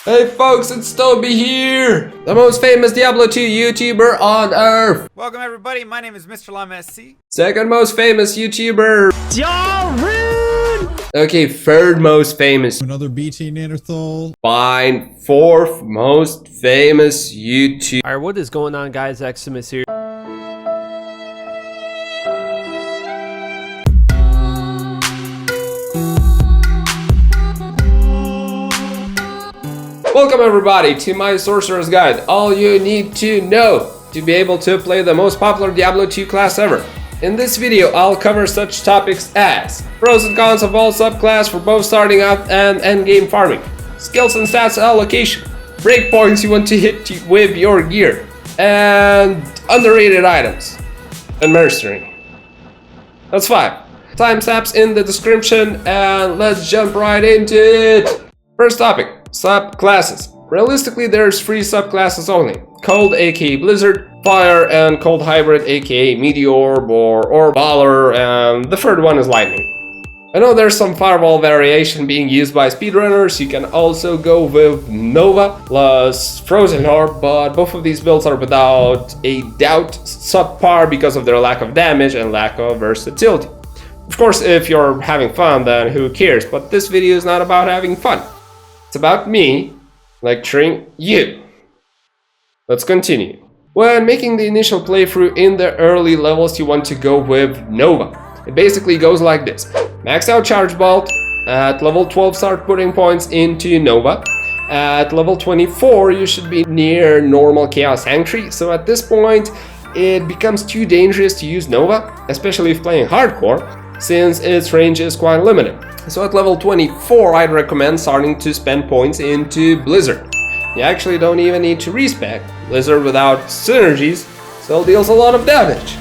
Hey folks, it's Toby here, the most famous Diablo 2 YouTuber on Earth. Welcome everybody, my name is Mr. LaMSC. Second most famous YouTuber. Rude! Okay, third most famous. Another BT Neanderthal. Fine, fourth most famous YouTuber. Alright, what is going on, guys? Eximus here. Welcome everybody to my Sorceress guide. All you need to know to be able to play the most popular Diablo 2 class ever. In this video, I'll cover such topics as pros and cons of all subclass for both starting out and endgame farming, skills and stats allocation, breakpoints you want to hit with your gear, and underrated items, and mercenary. That's 5. Timestamps in the description, and let's jump right into it. First topic, subclasses. Realistically, there's 3 subclasses only: Cold aka Blizzard, Fire, and Cold Hybrid aka Meteor or Baller, and the third one is Lightning. I know there's some Fireball variation being used by speedrunners. You can also go with Nova plus Frozen Orb, but both of these builds are without a doubt subpar because of their lack of damage and lack of versatility. Of course, if you're having fun, then who cares, but this video is not about having fun. It's about me lecturing you. Let's continue. When making the initial playthrough in the early levels, you want to go with Nova. It basically goes like this: max out Charge Bolt. At level 12, start putting points into Nova. At level 24, you should be near normal Chaos Sanctuary. So at this point, it becomes too dangerous to use Nova, especially if playing hardcore, since its range is quite limited. So at level 24, I'd recommend starting to spend points into Blizzard. You actually don't even need to respec. Blizzard without synergies still deals a lot of damage.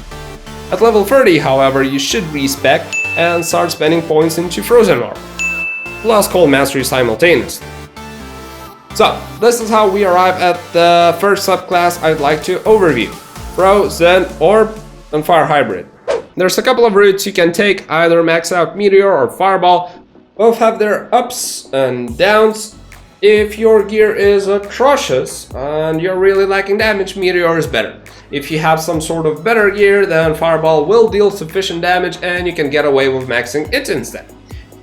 At level 30, however, you should respec and start spending points into Frozen Orb, plus Cold Mastery simultaneously. So, this is how we arrive at the first subclass I'd like to overview: Frozen Orb and Fire Hybrid. There's a couple of routes you can take, either max out Meteor or Fireball. Both have their ups and downs. If your gear is atrocious and you're really lacking damage, Meteor is better. If you have some sort of better gear, then Fireball will deal sufficient damage and you can get away with maxing it instead.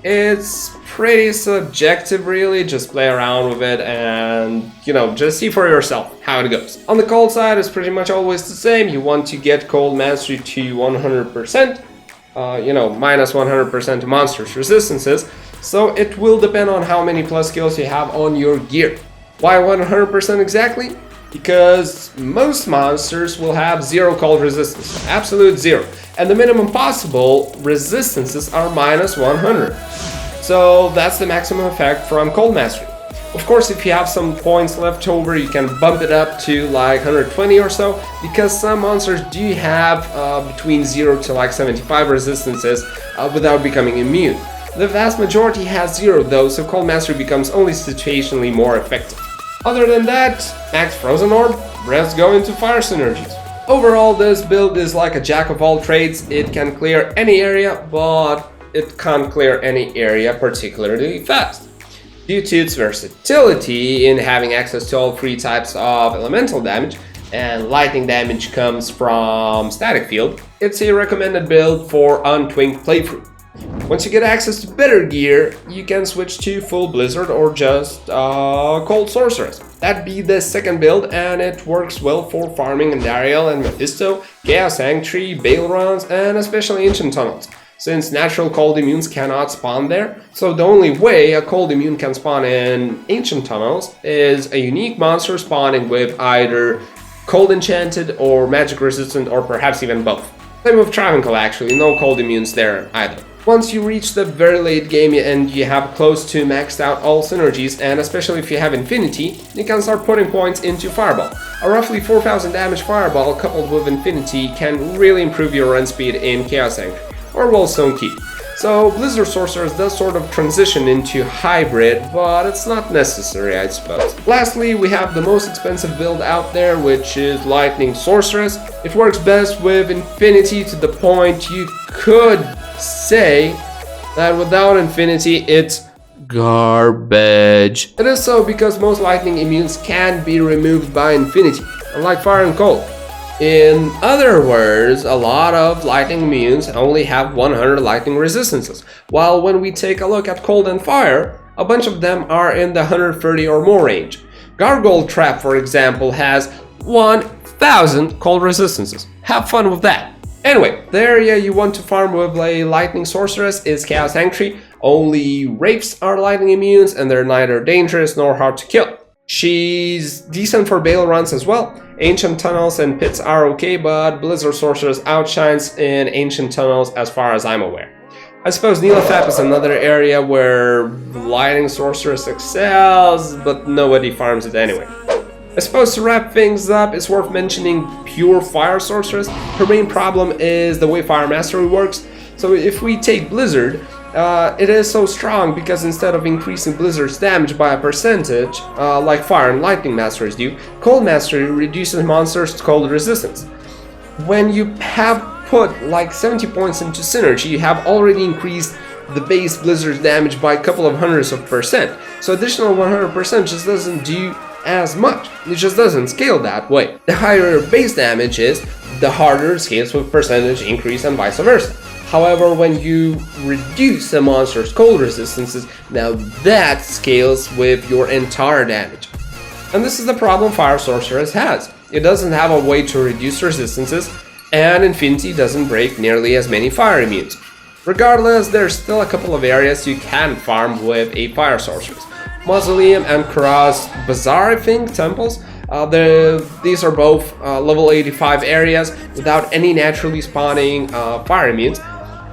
It's pretty subjective really, just play around with it and, just see for yourself how it goes. On the cold side, it's pretty much always the same. You want to get Cold Mastery to 100%, minus 100% to monsters' resistances, so it will depend on how many plus skills you have on your gear. Why 100% exactly? Because most monsters will have 0 cold resistance, absolute 0, and the minimum possible resistances are minus 100. So that's the maximum effect from Cold Mastery. Of course, if you have some points left over, you can bump it up to like 120 or so, because some monsters do have between 0 to like 75 resistances without becoming immune. The vast majority has 0 though, so Cold Mastery becomes only situationally more effective. Other than that, max Frozen Orb, rest go into Fire synergies. Overall, this build is like a jack of all trades. It can clear any area, but it can't clear any area particularly fast. Due to its versatility in having access to all 3 types of elemental damage, and lightning damage comes from static field, it's a recommended build for untwinked playthrough. Once you get access to better gear, you can switch to full Blizzard or just Cold Sorceress. That'd be the second build, and it works well for farming Andariel and Mephisto, Chaos Sanctuary, Bale runs, and especially Ancient Tunnels, since natural cold immunes cannot spawn there. So the only way a cold immune can spawn in Ancient Tunnels is a unique monster spawning with either cold enchanted or magic resistant, or perhaps even both. Same with Travancore actually, no cold immunes there either. Once you reach the very late game and you have close to maxed out all synergies, and especially if you have Infinity, you can start putting points into Fireball. A roughly 4000 damage Fireball coupled with Infinity can really improve your run speed in Chaos Sanctuary or Wellstone Keep. So Blizzard Sorceress does sort of transition into Hybrid, but it's not necessary, I suppose. Lastly, we have the most expensive build out there, which is Lightning Sorceress. It works best with Infinity to the point you could say that without Infinity it's garbage. It is so because most lightning immunes can be removed by infinity, unlike fire and cold. In other words, a lot of lightning immunes only have 100 lightning resistances, while when we take a look at cold and fire, a bunch of them are in the 130 or more range. Gargoyle Trap, for example, has 1000 cold resistances. Have fun with that. Anyway, the area you want to farm with a lightning sorceress is Chaos Sanctuary. Only Wraiths are lightning immunes and they're neither dangerous nor hard to kill. She's decent for Bale runs as well. Ancient Tunnels and Pits are okay, but Blizzard Sorceress outshines in Ancient Tunnels as far as I'm aware. I suppose Neelathap is another area where Lightning Sorceress excels, but nobody farms it anyway. I suppose to wrap things up, it's worth mentioning Pure Fire Sorceress. Her main problem is the way Fire Mastery works. So if we take Blizzard, it is so strong because instead of increasing Blizzard's damage by a percentage, like Fire and Lightning Masters do, Cold Mastery reduces monsters' cold resistance. When you have put like 70 points into Synergy, you have already increased the base Blizzard's damage by a couple of hundreds of percent. So additional 100% just doesn't do as much. It just doesn't scale that way. The higher base damage is, the harder it scales with percentage increase and vice versa. However, when you reduce the monster's cold resistances, now that scales with your entire damage. And this is the problem Fire Sorceress has. It doesn't have a way to reduce resistances, and Infinity doesn't break nearly as many fire immunes. Regardless, there's still a couple of areas you can farm with a Fire Sorceress. Mausoleum and Kudos Bazaar, I think, temples. These are both level 85 areas without any naturally spawning fire immunes.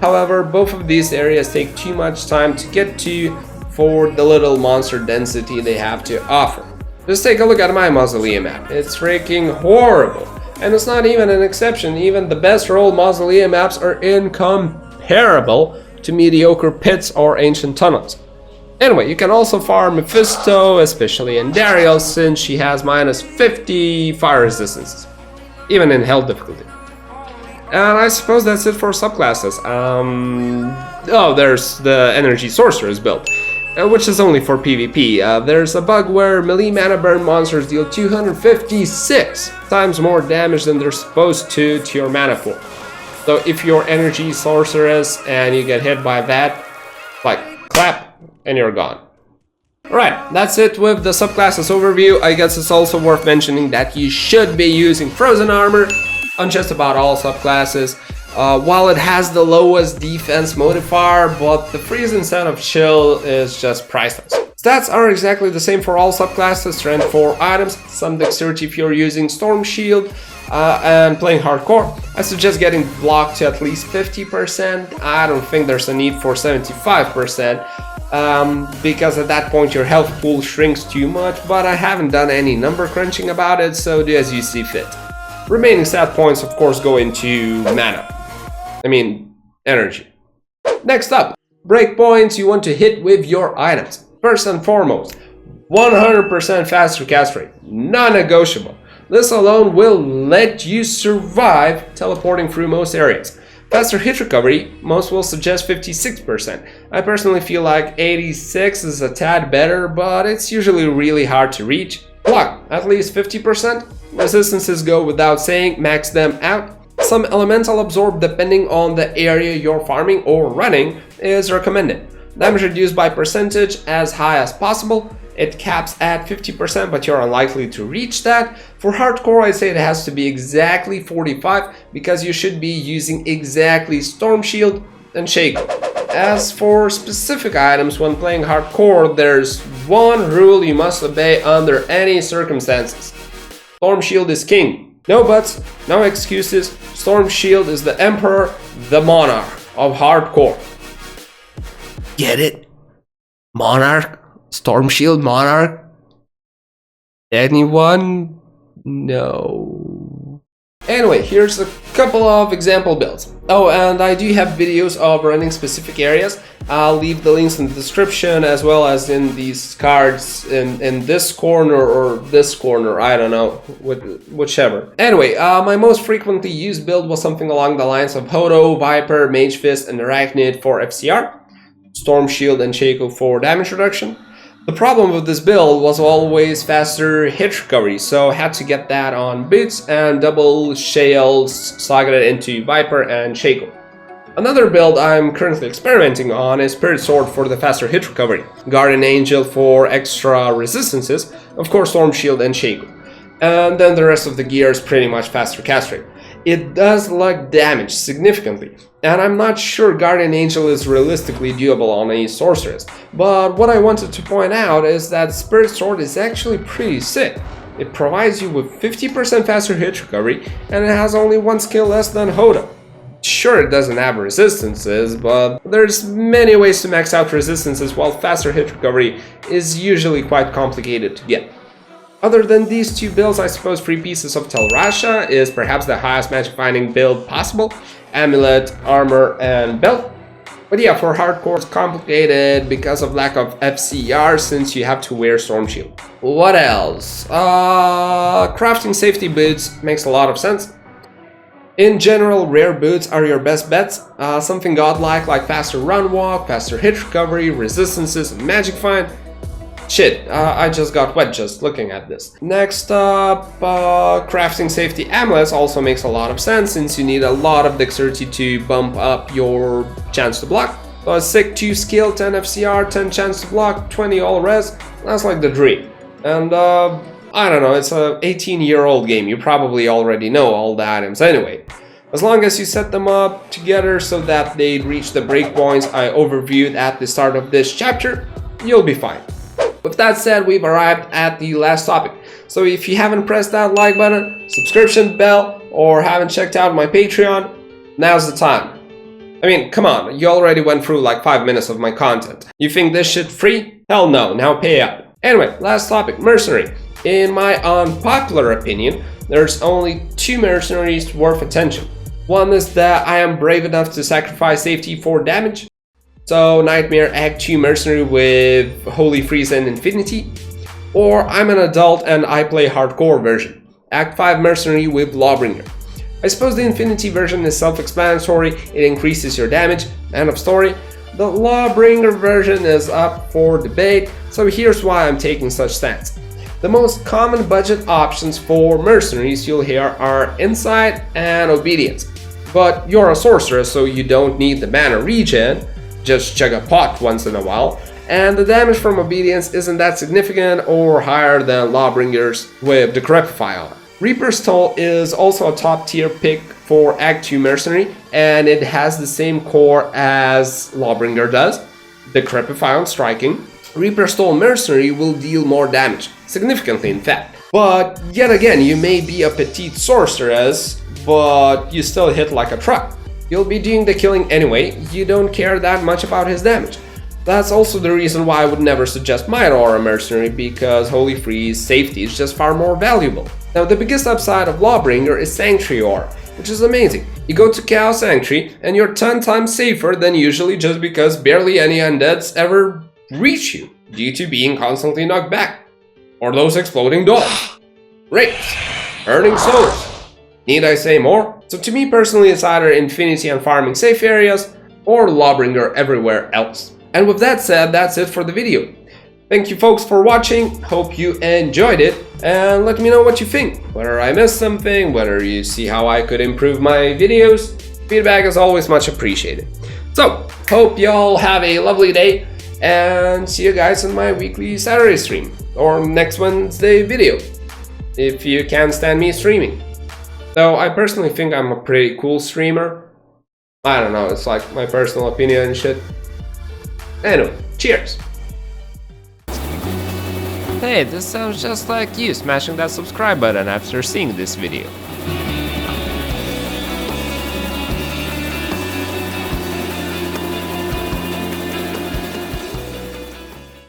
However, both of these areas take too much time to get to for the little monster density they have to offer. Just take a look at my Mausoleum map. It's freaking horrible. And it's not even an exception. Even the best rolled Mausoleum maps are incomparable to mediocre pits or ancient tunnels. Anyway, you can also farm Mephisto, especially in Dariel, since she has minus 50 fire resistances, even in hell difficulty. And I suppose that's it for subclasses. Oh, there's the Energy Sorceress build, which is only for PvP. There's a bug where melee mana burn monsters deal 256 times more damage than they're supposed to your mana pool. So if you're Energy Sorceress and you get hit by that, like clap, and you're gone. Alright, that's it with the subclasses overview. I guess it's also worth mentioning that you should be using Frozen Armor on just about all subclasses. While it has the lowest defense modifier, but the freeze instead of chill is just priceless. Stats are exactly the same for all subclasses. Strength 4 items, some dexterity if you're using Storm Shield, and playing hardcore. I suggest getting blocked to at least 50%. I don't think there's a need for 75%, because at that point your health pool shrinks too much, but I haven't done any number crunching about it, so do as you see fit. Remaining stat points of course go into mana. Energy. Next up, breakpoints you want to hit with your items. First and foremost, 100% faster cast rate, non-negotiable. This alone will let you survive teleporting through most areas. Faster hit recovery, most will suggest 56%. I personally feel like 86 is a tad better, but it's usually really hard to reach. Block, at least 50%. Resistances go without saying, max them out. Some elemental absorb depending on the area you're farming or running is recommended. Damage reduced by percentage as high as possible. It caps at 50%, but you're unlikely to reach that. For hardcore, I say it has to be exactly 45 because you should be using exactly Storm Shield and Shaker. As for specific items when playing hardcore, there's one rule you must obey under any circumstances. Storm Shield is king. No buts, no excuses. Storm Shield is the emperor, the monarch of hardcore. Get it? Monarch? Storm Shield Monarch? Anyone? No. Anyway, here's a couple of example builds. Oh, and I do have videos of running specific areas. I'll leave the links in the description as well as in these cards in this corner or this corner, I don't know, whichever. Anyway, my most frequently used build was something along the lines of Hodo, Viper, Mage Fist, and Arachnid for FCR. Storm Shield and Shaco for damage reduction. The problem with this build was always faster hit recovery, so I had to get that on boots and double shields, slotted it into Viper and Shaco. Another build I'm currently experimenting on is Spirit Sword for the faster hit recovery, Guardian Angel for extra resistances, of course Storm Shield and Shaco, and then the rest of the gear is pretty much faster cast rate. It does lag damage significantly, and I'm not sure Guardian Angel is realistically doable on a Sorceress, but what I wanted to point out is that Spirit Sword is actually pretty sick. It provides you with 50% faster hit recovery, and it has only one skill less than Hoda. Sure, it doesn't have resistances, but there's many ways to max out resistances, while faster hit recovery is usually quite complicated to get. Other than these two builds, I suppose 3 pieces of Telrasha is perhaps the highest magic finding build possible, Amulet, Armor, and Belt. But yeah, for hardcore it's complicated because of lack of FCR, since you have to wear Storm Shield. What else? Crafting safety boots makes a lot of sense. In general, rare boots are your best bets. Something godlike like faster run walk, faster hit recovery, resistances, and magic find. Shit, I just got wet just looking at this. Next up, crafting safety amulets also makes a lot of sense, since you need a lot of dexterity to bump up your chance to block. So a sick 2 skill, 10 FCR, 10 chance to block, 20 all res, that's like the dream. And I don't know, it's a 18-year-old game, you probably already know all the items anyway. As long as you set them up together so that they reach the breakpoints I overviewed at the start of this chapter, you'll be fine. With that said, we've arrived at the last topic. So if you haven't pressed that like button, subscription bell, or haven't checked out my Patreon, now's the time. I mean, come on, you already went through like 5 minutes of my content. You think this shit free? Hell no, now pay up. Anyway, last topic, Mercenary. In my unpopular opinion, there's only 2 mercenaries worth attention. One is that I am brave enough to sacrifice safety for damage. So Nightmare Act 2 Mercenary with Holy Freeze and Infinity, or I'm an adult and I play hardcore version, Act 5 Mercenary with Lawbringer. I suppose the Infinity version is self-explanatory, it increases your damage, end of story. The Lawbringer version is up for debate, so here's why I'm taking such stance. The most common budget options for mercenaries you'll hear are Insight and Obedience, but you're a sorceress so you don't need the mana regen. Just chug a pot once in a while, and the damage from Obedience isn't that significant or higher than Lawbringers with Decrepify on. Reaper's Toll is also a top tier pick for Act 2 Mercenary, and it has the same core as Lawbringer does, Decrepify on striking. Reaper's Toll Mercenary will deal more damage, significantly in fact. But yet again, you may be a petite sorceress, but you still hit like a truck. You'll be doing the killing anyway, you don't care that much about his damage. That's also the reason why I would never suggest Might Aura Mercenary, because Holy Freeze safety is just far more valuable. Now the biggest upside of Lawbringer is Sanctuary Aura, which is amazing. You go to Chaos Sanctuary and you're 10 times safer than usually, just because barely any undeads ever reach you due to being constantly knocked back. Or those exploding dogs. Rapes. Earning souls. Need I say more? So to me personally, it's either Infinity and farming safe areas, or Lawbringer everywhere else. And with that said, that's it for the video. Thank you folks for watching, hope you enjoyed it, and let me know what you think. Whether I missed something, whether you see how I could improve my videos, feedback is always much appreciated. So, hope y'all have a lovely day, and see you guys in my weekly Saturday stream, or next Wednesday video, if you can't stand me streaming. Though I personally think I'm a pretty cool streamer. I don't know, it's like my personal opinion and shit. Anyway, cheers! Hey, this sounds just like you smashing that subscribe button after seeing this video.